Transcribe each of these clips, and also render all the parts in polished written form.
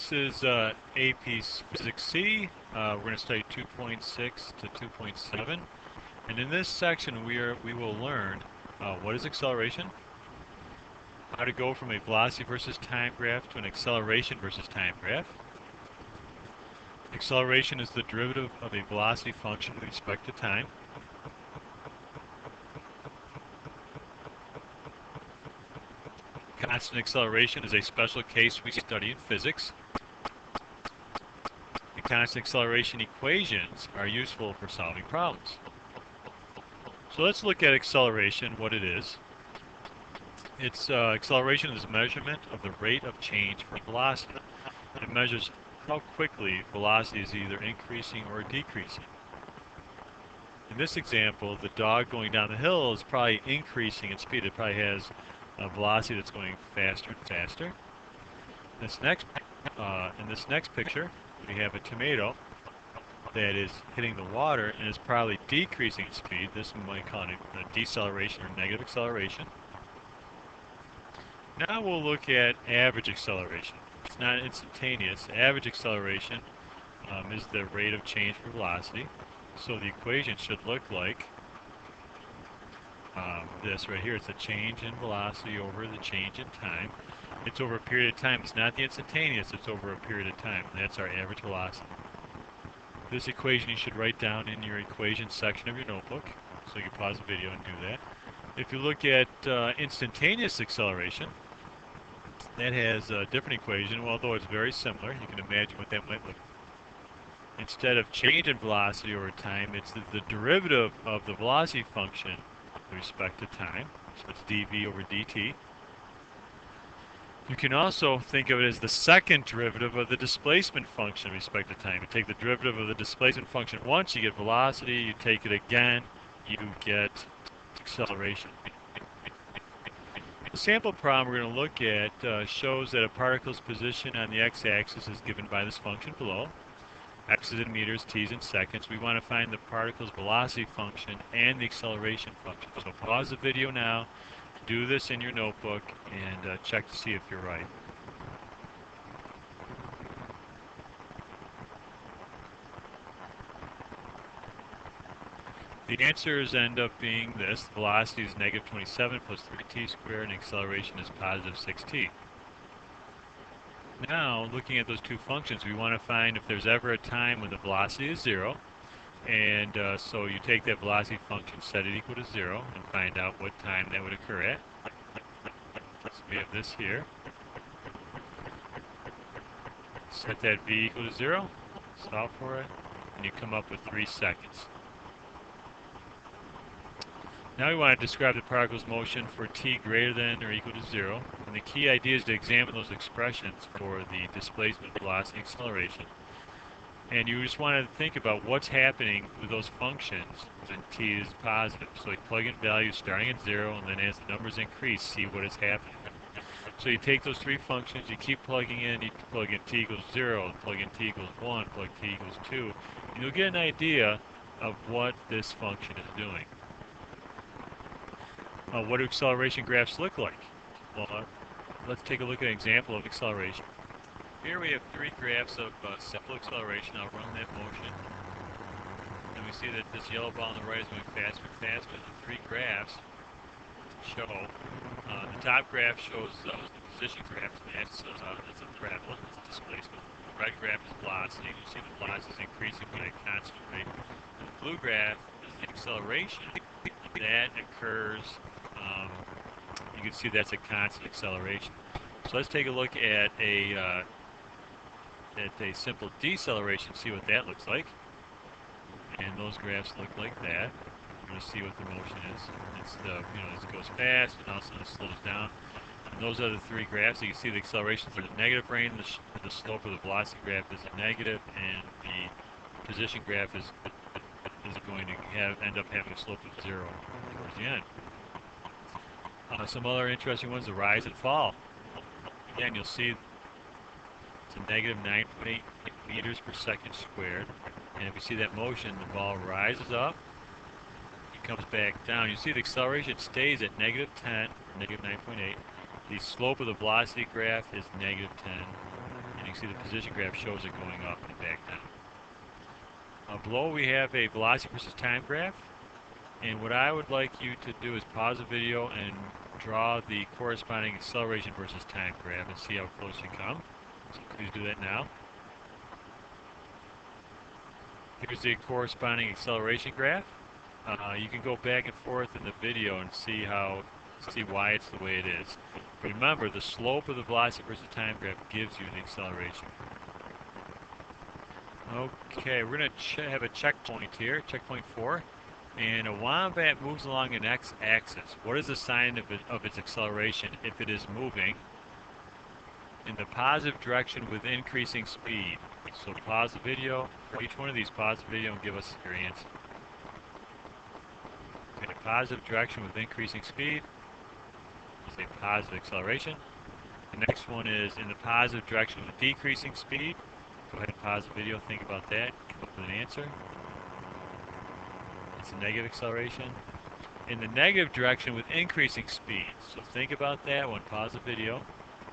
This is AP Physics C. We're going to study 2.6 to 2.7, and in this section we will learn what is acceleration, how to go from a velocity versus time graph to an acceleration versus time graph. Acceleration is the derivative of a velocity function with respect to time. Constant acceleration is a special case we study in physics. The constant acceleration equations are useful for solving problems. So let's look at acceleration, what it is. It's acceleration is a measurement of the rate of change for velocity. It measures how quickly velocity is either increasing or decreasing. In this example, the dog going down the hill is probably increasing in speed. It probably has a velocity that's going faster and faster. In this next picture, we have a tomato that is hitting the water and is probably decreasing in speed. This we might call it a deceleration or negative acceleration. Now we'll look at average acceleration. It's not instantaneous. Average acceleration is the rate of change for velocity. So the equation should look like this right here. It's a change in velocity over the change in time. It's over a period of time. It's not the instantaneous. It's over a period of time. That's our average velocity. This equation you should write down in your equation section of your notebook. So you can pause the video and do that. If you look at instantaneous acceleration, that has a different equation, although it's very similar. You can imagine what that might look like. Instead of change in velocity over time, it's the derivative of the velocity function with respect to time. So it's dv over dt. You can also think of it as the second derivative of the displacement function with respect to time. You take the derivative of the displacement function once, you get velocity. You take it again, you get acceleration. The sample problem we're going to look at shows that a particle's position on the x-axis is given by this function below. X is in meters, t is in seconds. We want to find the particle's velocity function and the acceleration function. So pause the video now, do this in your notebook, and check to see if you're right. The answers end up being this. The velocity is negative 27 plus 3t squared, and acceleration is positive 6t. Now, looking at those two functions, we want to find if there's ever a time when the velocity is 0. And so you take that velocity function, set it equal to 0, and find out what time that would occur at. So we have this here. Set that v equal to 0, solve for it, and you come up with 3 seconds. Now we want to describe the particle's motion for t greater than or equal to 0. And the key idea is to examine those expressions for the displacement, velocity, acceleration. And you just want to think about what's happening with those functions when t is positive. So you plug in values starting at 0, and then as the numbers increase, see what is happening. So you take those three functions, you keep plugging in, you plug in t equals 0, plug in t equals 1, plug t equals 2, and you'll get an idea of what this function is doing. What do acceleration graphs look like? Well, let's take a look at an example of acceleration. Here we have 3 graphs of simple acceleration. I'll run that motion. And we see that this yellow ball on the right is going faster and faster. The 3 graphs show, the top graph shows the position graph, that's a parabola, that's displacement. The red graph is velocity. You see the velocity is increasing by a constant rate. And the blue graph is the acceleration. That occurs, you can see that's a constant acceleration. So let's take a look at a simple deceleration, see what that looks like. And those graphs look like that. You're going to see what the motion is. It's it goes fast and also it slows down. And those are the 3 graphs. You can see the accelerations are in the negative range, the slope of the velocity graph is negative, and the position graph is going to end up having a slope of 0 towards the end. Some other interesting ones, the rise and fall. Again, you'll see it's a negative 9.8 meters per second squared. And if you see that motion, the ball rises up, it comes back down. You see the acceleration stays at negative 10, or negative 9.8. The slope of the velocity graph is negative 10. And You can see the position graph shows it going up and back down. Below we have a velocity versus time graph. And what I would like you to do is pause the video and draw the corresponding acceleration versus time graph and see how close you come. So please do that now. Here's the corresponding acceleration graph. You can go back and forth in the video and see why it's the way it is. Remember, the slope of the velocity versus time graph gives you the acceleration. Okay, we're going to have a checkpoint here, checkpoint 4. And a wombat moves along an x-axis. What is the sign of its acceleration if it is moving in the positive direction with increasing speed? So pause the video. For each one of these, pause the video and give us your answer. Okay, positive direction with increasing speed is a positive acceleration. The next one is in the positive direction with decreasing speed. Go ahead and pause the video, think about that, come up with an answer. It's a negative acceleration. In the negative direction with increasing speed. So think about that one. Pause the video.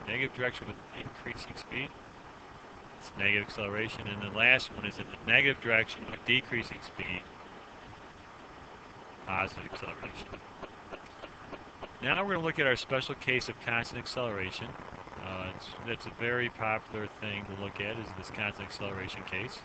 Negative direction with increasing speed. It's negative acceleration. And the last one is in the negative direction with decreasing speed. Positive acceleration. Now we're going to look at our special case of constant acceleration. That's a very popular thing to look at, is this constant acceleration case.